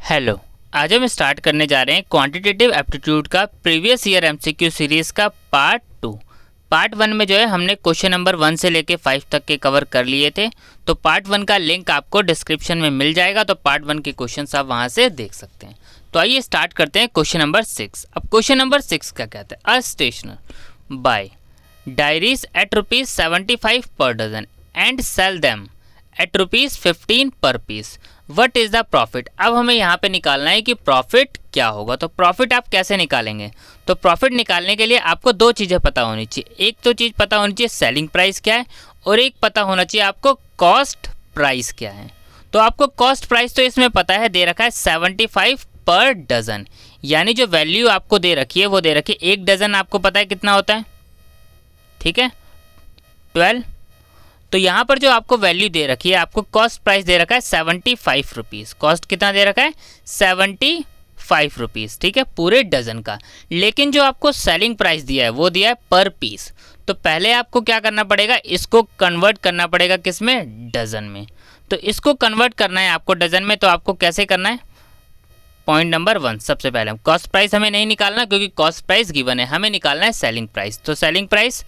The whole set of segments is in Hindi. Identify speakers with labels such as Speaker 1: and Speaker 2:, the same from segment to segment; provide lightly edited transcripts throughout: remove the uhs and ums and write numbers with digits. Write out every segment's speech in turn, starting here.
Speaker 1: हेलो। आज हम स्टार्ट करने जा रहे हैं क्वांटिटेटिव एप्टीट्यूड का प्रीवियस ईयर एमसीक्यू सीरीज़ का पार्ट 2। पार्ट 1 में जो है हमने क्वेश्चन नंबर 1 से लेके 5 तक के कवर कर लिए थे, तो पार्ट 1 का लिंक आपको डिस्क्रिप्शन में मिल जाएगा, तो पार्ट 1 के क्वेश्चंस आप वहां से देख सकते हैं। तो आइए स्टार्ट करते हैं क्वेश्चन नंबर 6। अब क्वेश्चन नंबर 6 क्या कहता है? A stationer buy diaries at ₹75 per dozen and sell them at ₹15 per piece, what is the profit. अब हमें यहाँ पे निकालना है कि प्रॉफिट क्या होगा। तो प्रॉफिट आप कैसे निकालेंगे? तो प्रॉफिट निकालने के लिए आपको दो चीज़ें पता होनी चाहिए। एक तो चीज़ पता होनी चाहिए सेलिंग प्राइस क्या है, और एक पता होना चाहिए आपको कॉस्ट प्राइस क्या है। तो आपको कॉस्ट प्राइस तो इसमें पता है, दे रखा है 75 पर डजन, यानी जो वैल्यू आपको दे रखी है वो दे रखी है, एक डजन आपको पता है कितना होता है, ठीक है, 12। तो यहाँ पर जो आपको वैल्यू दे रखी है, आपको कॉस्ट प्राइस दे रखा है 75 रुपीज़। कॉस्ट कितना दे रखा है? 75 रुपीज़, ठीक है, पूरे डजन का। लेकिन जो आपको सेलिंग प्राइस दिया है वो दिया है पर पीस। तो पहले आपको क्या करना पड़ेगा, इसको कन्वर्ट करना पड़ेगा किस में? डजन में। तो इसको कन्वर्ट करना है आपको डजन में, तो आपको कैसे करना है? पॉइंट नंबर 1, सबसे पहले कॉस्ट प्राइस हमें नहीं निकालना क्योंकि कॉस्ट प्राइस गिवन है, हमें निकालना है सेलिंग प्राइस। तो सेलिंग प्राइस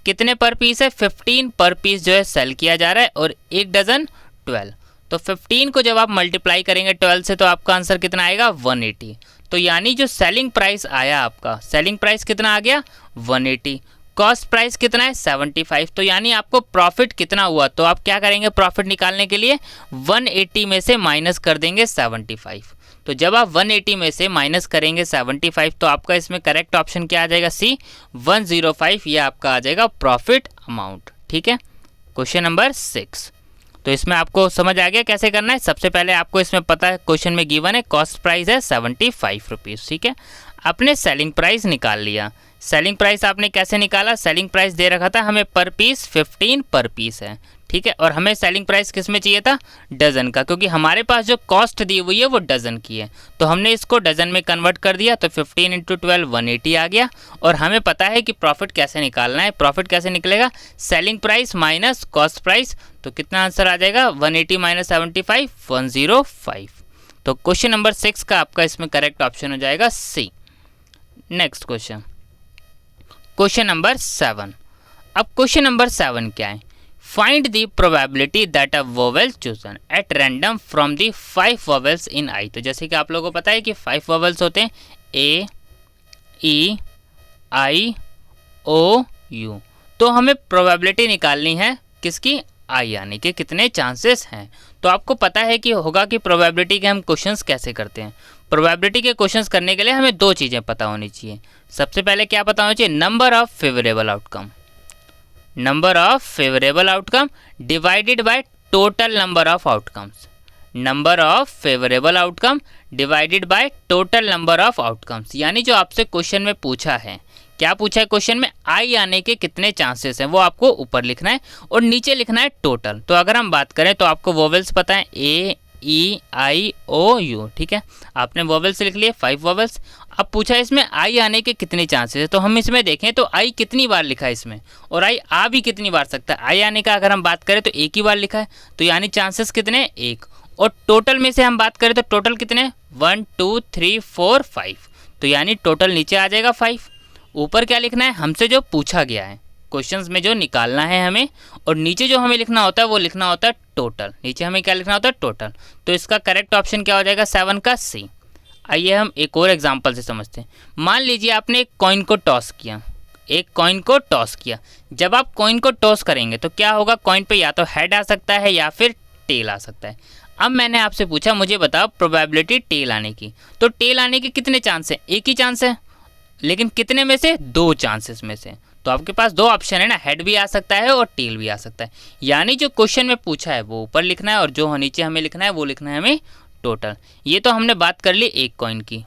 Speaker 1: कितने पर पीस है? 15 पर पीस जो है सेल किया जा रहा है, और एक डजन 12। तो 15 को जब आप मल्टीप्लाई करेंगे 12 से तो आपका आंसर कितना आएगा? 180। तो यानी जो सेलिंग प्राइस आया आपका, सेलिंग प्राइस कितना आ गया? 180। कॉस्ट प्राइस कितना है? 75। तो यानी आपको प्रॉफिट कितना हुआ? तो आप क्या करेंगे प्रॉफिट निकालने के लिए? 180 में से माइनस कर देंगे 75। तो जब आप 180 में से माइनस करेंगे 75, तो आपका इसमें करेक्ट ऑप्शन क्या आ जाएगा? सी, 105। ये आपका आ जाएगा प्रॉफिट अमाउंट, ठीक है। क्वेश्चन नंबर 6, तो इसमें आपको समझ आ गया कैसे करना है। सबसे पहले आपको इसमें पता है, क्वेश्चन में गिवन है कॉस्ट प्राइस है 75 रुपीज़, ठीक है। आपने सेलिंग प्राइस निकाल लिया। सेलिंग प्राइस आपने कैसे निकाला? सेलिंग प्राइस दे रखा था हमें पर पीस 15 पर पीस है, ठीक है, और हमें सेलिंग प्राइस किस में चाहिए था? डजन का, क्योंकि हमारे पास जो कॉस्ट दी हुई है वो डजन की है। तो हमने इसको डजन में कन्वर्ट कर दिया, तो 15 × 12 180 आ गया। और हमें पता है कि प्रॉफिट कैसे निकालना है। प्रॉफिट कैसे निकलेगा? Selling price minus cost price. तो कितना आंसर आ जाएगा? 180 माइनस 75, 105। तो क्वेश्चन नंबर 6 का आपका इसमें करेक्ट ऑप्शन हो जाएगा C. Next question, question number 7। अब क्वेश्चन नंबर 7 क्या है? Find the probability that a vowel chosen at random from the 5 vowels in I. तो जैसे कि आप लोगों को पता है कि 5 वोवेल्स होते हैं, ए, ई, आई, ओ, यू। तो हमें प्रोबेबिलिटी निकालनी है किसकी? आई, यानी कि कितने चांसेस हैं। तो आपको पता है कि होगा कि प्रोबेबिलिटी के हम क्वेश्चंस कैसे करते हैं। प्रोबेबिलिटी के क्वेश्चंस करने के लिए हमें दो चीज़ें पता होनी चाहिए। सबसे पहले क्या पता होना चाहिए? Number of favourable outcome, number of favourable outcome divided by total number of outcomes. Number of favourable outcome divided by total number of outcomes, यानी जो आपसे क्वेश्चन में पूछा है, क्या पूछा है क्वेश्चन में? आई आने के कितने चांसेस हैं वो आपको ऊपर लिखना है, और नीचे लिखना है टोटल। तो अगर हम बात करें तो आपको वोवेल्स पता है, ए, ई, आई, ओ, यू, ठीक है। आपने वोवेल्स लिख लिए 5 वोवेल्स। अब पूछा है इसमें आई आने के कितने चांसेस है, तो हम इसमें देखें तो आई कितनी बार लिखा है इसमें, और आई आ भी कितनी बार सकता है। आई आने का अगर हम बात करें तो एक ही बार लिखा है, तो यानी चांसेस कितने? एक। और टोटल में से हम बात करें तो टोटल कितने? 1 2 3 4 5। तो यानी टोटल नीचे आ जाएगा 5। ऊपर क्या लिखना है? हमसे जो पूछा गया है क्वेश्चंस में जो निकालना है हमें, और नीचे जो हमें लिखना होता है वो लिखना होता है टोटल। नीचे हमें क्या लिखना होता है? टोटल। तो इसका करेक्ट ऑप्शन क्या हो जाएगा? 7 का सी। आइए हम एक और एग्जांपल से समझते हैं। मान लीजिए आपने एक कॉइन को टॉस किया, एक कॉइन को टॉस किया। जब आप कॉइन को टॉस करेंगे तो क्या होगा? कॉइन पे या तो हेड आ सकता है या फिर टेल आ सकता है। अब मैंने आपसे पूछा मुझे बताओ प्रोबेबिलिटी टेल आने की। तो टेल आने के कितने चांस हैं? एक ही चांस है, लेकिन कितने में से? 2 चांसेस में से। तो आपके पास 2 ऑप्शन है ना, हेड भी आ सकता है और टेल भी आ सकता है। यानी जो क्वेश्चन में पूछा है वो ऊपर लिखना है, और जो नीचे हमें लिखना है वो लिखना है हमें टोटल। ये तो हमने बात कर ली एक कॉइन की।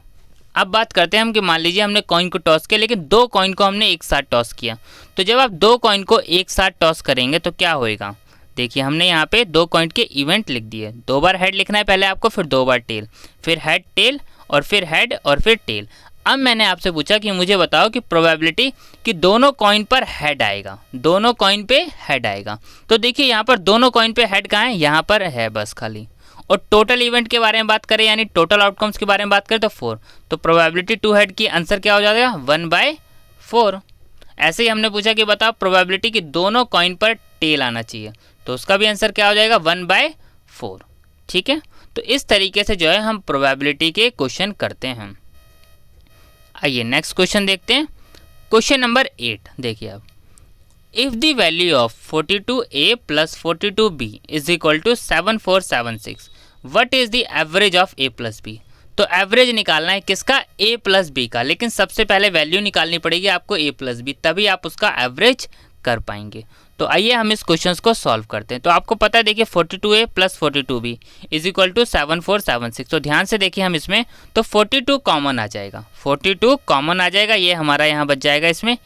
Speaker 1: अब बात करते हैं हम कि मान लीजिए हमने कॉइन को टॉस किया, लेकिन 2 कॉइन को हमने एक साथ टॉस किया। तो जब आप 2 कॉइन को एक साथ टॉस करेंगे तो क्या होएगा? देखिए हमने यहाँ पे 2 कॉइन के इवेंट लिख दिए। 2 बार हेड लिखना है पहले आपको, फिर 2 बार टेल, फिर हेड टेल, और फिर हेड, और फिर टेल। अब मैंने आपसे पूछा कि मुझे बताओ कि प्रोबेबिलिटी कि दोनों कॉइन पर हेड आएगा, दोनों कॉइन पे हेड आएगा। तो देखिए यहाँ पर दोनों कॉइन पे हेड कहाँ है? यहाँ पर है बस खाली। और टोटल इवेंट के बारे में बात करें यानी टोटल आउटकम्स के बारे में बात करें तो 4। तो प्रोबेबिलिटी टू हेड की आंसर क्या हो जाएगा 1/4। ऐसे ही हमने पूछा कि बताओ प्रोबेबिलिटी कि दोनों कॉइन पर टेल आना चाहिए, तो उसका भी आंसर क्या हो जाएगा 1/4। ठीक है, तो इस तरीके से जो है हम प्रोबेबिलिटी के क्वेश्चन करते हैं। आइए नेक्स्ट क्वेश्चन देखते हैं। क्वेश्चन नंबर 8 देखिए अब, if the value of 42a plus 42b is equal to 7476 what is the average of a plus b। तो एवरेज निकालना है किसका a प्लस बी का, लेकिन सबसे पहले वैल्यू निकालनी पड़ेगी आपको a प्लस बी, तभी आप उसका एवरेज कर पाएंगे। तो आइए हम इस क्वेश्चन को सॉल्व करते हैं। तो आपको पता है देखिए 42a plus 42b is equal to 7476। तो ध्यान से देखिए हम इसमें तो 42 कॉमन आ जाएगा, 42 कॉमन आ जाएगा, ये हमारा यहाँ बच जाएगा इसमें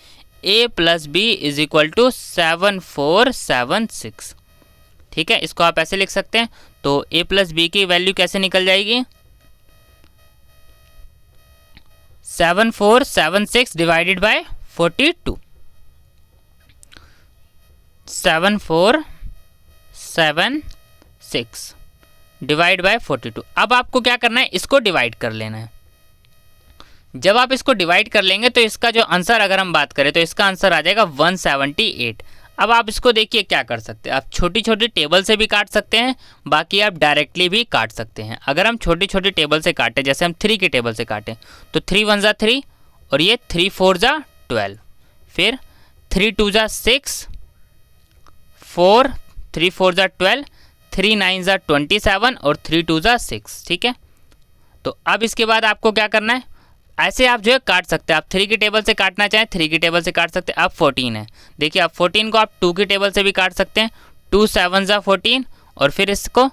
Speaker 1: a plus b is equal to 7476। ठीक है, इसको आप ऐसे लिख सकते हैं। तो a प्लस बी की वैल्यू कैसे निकल जाएगी 7476 डिवाइडेड बाय 42, 7476 डिवाइड बाय 42। अब आपको क्या करना है इसको डिवाइड कर लेना है। जब आप इसको डिवाइड कर लेंगे तो इसका जो आंसर अगर हम बात करें तो इसका आंसर आ जाएगा 178। अब आप इसको देखिए क्या कर सकते हैं, आप छोटी छोटी टेबल से भी काट सकते हैं, बाकी आप डायरेक्टली भी काट सकते हैं। अगर हम छोटी छोटी टेबल से काटें, जैसे हम 3 की टेबल से काटें तो 3 1 जा 3 और ये 3 4 जा 12, फिर 3 2 जा 6, 4 3 4 जा 12, 3 9 जा 27 और 3 2 जा 6। ठीक है, तो अब इसके बाद आपको क्या करना है, ऐसे आप जो है काट सकते हैं। आप 3 की टेबल से काटना चाहें 3 की टेबल से काट सकते हैं। अब 14 है, देखिए आप 14 को आप 2 की टेबल से भी काट सकते हैं। 2 7 जा 14 और फिर इसको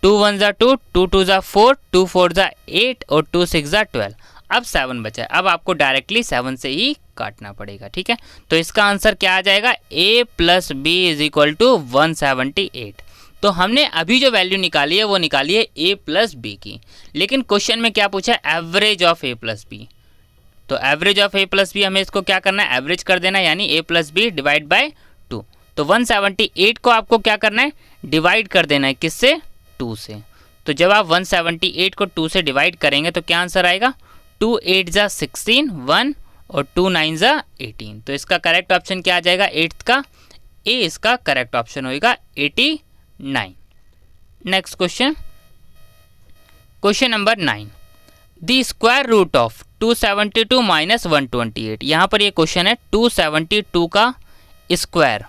Speaker 1: 2 1 जा 2, 2 2 जा 4, 2 4 जा 8 और 2 6 जा 12। अब 7 बचा है, अब आपको डायरेक्टली 7 से ही काटना पड़ेगा। ठीक है, तो इसका आंसर क्या आ जाएगा a plus b is equal to 178। तो हमने अभी जो वैल्यू निकाली है वो निकाली है a प्लस बी की, लेकिन क्वेश्चन में क्या पूछा है average of a plus B. तो average of a plus B हमें इसको क्या करना है एवरेज कर देना है, यानी a plus b divide by 2। तो 178 को आपको क्या करना है डिवाइड कर देना है, किससे 2 से। तो जब आप 178 को 2 से डिवाइड करेंगे तो क्या आंसर आएगा 2 8 जा 16 1 और 2 9 जा 18। तो इसका करेक्ट ऑप्शन क्या आ जाएगा 8th का ए, इसका करेक्ट ऑप्शन होगा 89। Next question, question number 9, the square root of 272 minus 128। यहाँ पर ये क्वेश्चन है 272 का स्क्वायर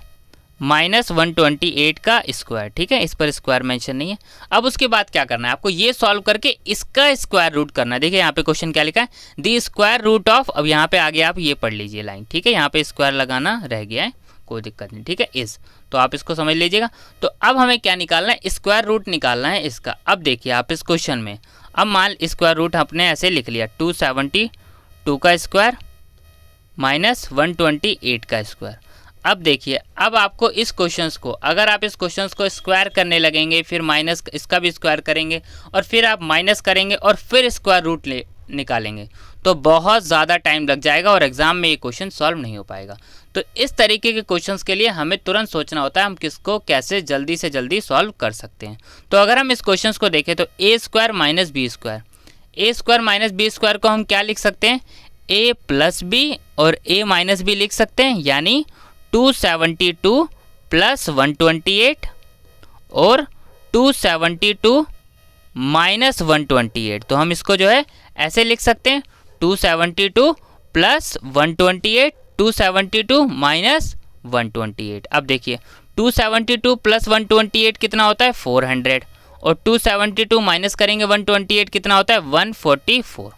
Speaker 1: माइनस 128 का स्क्वायर। ठीक है, इस पर स्क्वायर मेंशन नहीं है। अब उसके बाद क्या करना है आपको ये सॉल्व करके इसका स्क्वायर रूट करना है। देखिए यहाँ पे क्वेश्चन क्या लिखा है द स्क्वायर रूट ऑफ, अब यहाँ पे आगे आप ये पढ़ लीजिए लाइन। ठीक है, यहाँ पे स्क्वायर लगाना रह गया है, कोई दिक्कत नहीं। ठीक है, इस तो आप इसको समझ लीजिएगा। तो अब हमें क्या निकालना है स्क्वायर रूट निकालना है इसका। अब देखिए आप इस क्वेश्चन में अब मान स्क्वायर रूट आपने ऐसे लिख लिया 272 का स्क्वायर माइनस 128 का स्क्वायर। अब देखिए अब आपको इस क्वेश्चंस को अगर आप इस क्वेश्चंस को स्क्वायर करने लगेंगे, फिर माइनस इसका भी स्क्वायर करेंगे और फिर आप माइनस करेंगे और फिर स्क्वायर रूट निकालेंगे तो बहुत ज़्यादा टाइम लग जाएगा और एग्जाम में ये क्वेश्चन सॉल्व नहीं हो पाएगा। तो इस तरीके के क्वेश्चंस के लिए हमें तुरंत सोचना होता है हम किसको कैसे जल्दी से जल्दी सॉल्व कर सकते हैं। तो अगर हम इस क्वेश्चंस को देखें तो ए स्क्वायर माइनस बी स्क्वायर, ए स्क्वायर माइनस बी स्क्वायर को हम क्या लिख सकते हैं ए प्लस बी और ए माइनस बी लिख सकते हैं, यानी 272 प्लस 128 और 272 माइनस 128। तो हम इसको जो है ऐसे लिख सकते हैं 272 प्लस 128, 272 माइनस 128। अब देखिए 272 प्लस 128 कितना होता है 400 और 272 माइनस करेंगे 128 कितना होता है 144।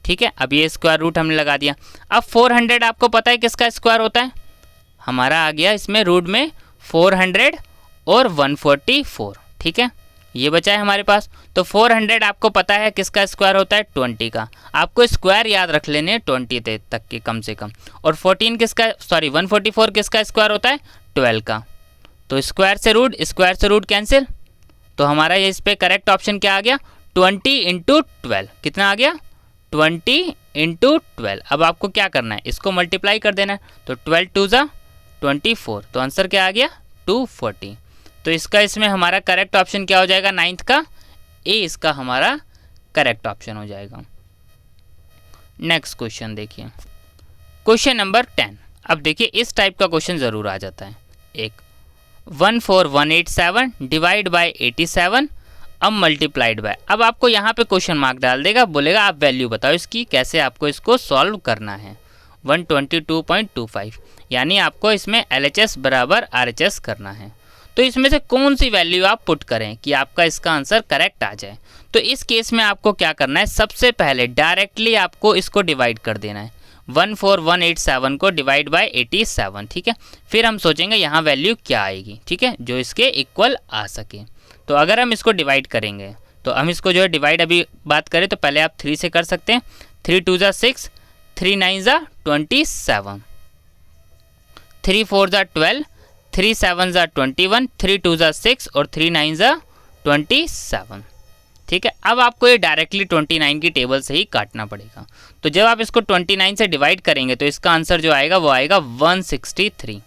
Speaker 1: ठीक है, अब ये स्क्वायर रूट हमने लगा दिया। अब 400 आपको पता है किसका स्क्वायर होता है, हमारा आ गया इसमें रूट में 400 और 144। ठीक है, ये बचा है हमारे पास। तो 400 आपको पता है किसका स्क्वायर होता है 20 का, आपको स्क्वायर याद रख लेने 20 तक के कम से कम। और 144 किसका स्क्वायर होता है 12 का। तो स्क्वायर से रूट कैंसिल, तो हमारा ये इस पर करेक्ट ऑप्शन क्या आ गया 20 × 12 कितना आ गया 20 × 12। अब आपको क्या करना है इसको मल्टीप्लाई कर देना है, तो 12 2 जा 24, तो आंसर क्या आ गया 240। तो इसका इसमें हमारा करेक्ट ऑप्शन क्या हो जाएगा 9th का ए इसका हमारा करेक्ट ऑप्शन हो जाएगा। नेक्स्ट क्वेश्चन देखिए, क्वेश्चन नंबर 10। अब देखिए इस टाइप का क्वेश्चन ज़रूर आ जाता है। एक 14187 डिवाइड बाय 87 अब मल्टीप्लाइड बाय। अब आपको यहाँ पे क्वेश्चन मार्क डाल देगा, बोलेगा आप वैल्यू बताओ इसकी, कैसे आपको इसको सॉल्व करना है। 122.25 यानी आपको इसमें LHS बराबर RHS करना है। तो इसमें से कौन सी वैल्यू आप पुट करें कि आपका इसका आंसर करेक्ट आ जाए। तो इस केस में आपको क्या करना है, सबसे पहले डायरेक्टली आपको इसको डिवाइड कर देना है। 14187 को डिवाइड बाय 87, ठीक है। फिर हम सोचेंगे यहाँ वैल्यू क्या आएगी, ठीक है, जो इसके इक्वल आ सके। तो अगर हम इसको डिवाइड करेंगे तो हम इसको जो है डिवाइड अभी बात करें तो पहले आप 3 से कर सकते हैं। 3 2 ज़ा 6, 3 9 ज़ा 27, 3 4 ज़ा 12, 3 7 ज़ा 21, 3 2 ज़ा 6 और 3 9 ज़ा 27, ठीक है। अब आपको ये डायरेक्टली 29 की टेबल से ही काटना पड़ेगा। तो जब आप इसको 29 से डिवाइड करेंगे तो इसका आंसर जो आएगा वो आएगा 163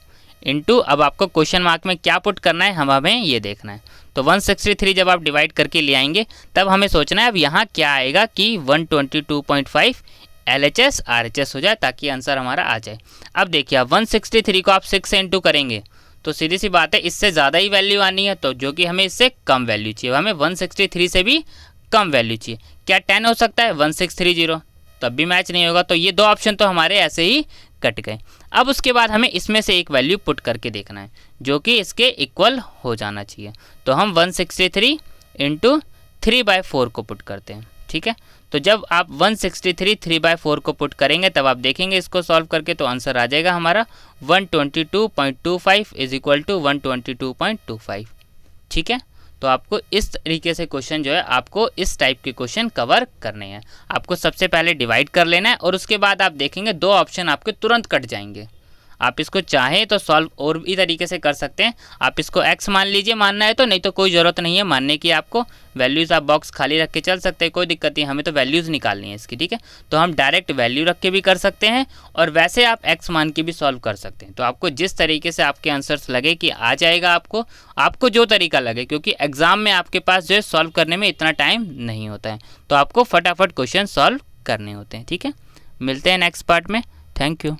Speaker 1: इंटू, अब आपको क्वेश्चन मार्क में क्या पुट करना है हमें ये देखना है। तो 163 जब आप डिवाइड करके ले आएंगे तब हमें सोचना है अब यहाँ क्या आएगा कि 122.5 LHS RHS हो जाए ताकि आंसर हमारा आ जाए। अब देखिए आप 163 को आप 6 से इंटू करेंगे तो सीधी सी बात है इससे ज़्यादा ही वैल्यू आनी है, तो जो कि हमें इससे कम वैल्यू चाहिए, हमें 163 से भी कम वैल्यू चाहिए। क्या 10 हो सकता है 1630, तब भी मैच नहीं होगा। तो ये दो ऑप्शन तो हमारे ऐसे ही कट गए। अब उसके बाद हमें इसमें से एक वैल्यू पुट करके देखना है जो कि इसके इक्वल हो जाना चाहिए। तो हम 163 इंटू 3/4 को पुट करते हैं, ठीक है। तो जब आप 163 3/4 को पुट करेंगे तब आप देखेंगे इसको सॉल्व करके तो आंसर आ जाएगा हमारा 122.25 इज इक्वल टू 122.25, ठीक है। तो आपको इस तरीके से क्वेश्चन जो है आपको इस टाइप के क्वेश्चन कवर करने हैं। आपको सबसे पहले डिवाइड कर लेना है और उसके बाद आप देखेंगे दो ऑप्शन आपके तुरंत कट जाएंगे। आप इसको चाहें तो सॉल्व और भी तरीके से कर सकते हैं। आप इसको x मान लीजिए, मानना है तो, नहीं तो कोई ज़रूरत नहीं है मानने की। आपको वैल्यूज़ आप बॉक्स खाली रख के चल सकते हैं, कोई दिक्कत नहीं, हमें तो वैल्यूज़ निकालनी है इसकी, ठीक है। तो हम डायरेक्ट वैल्यू रख के भी कर सकते हैं और वैसे आप x मान के भी सॉल्व कर सकते हैं। तो आपको जिस तरीके से आपके आंसर्स लगे कि आ जाएगा आपको जो तरीका लगे, क्योंकि एग्ज़ाम में आपके पास जो है सॉल्व करने में इतना टाइम नहीं होता है, तो आपको फटाफट क्वेश्चन सॉल्व करने होते हैं, ठीक है। मिलते हैं नेक्स्ट पार्ट में। Thank you.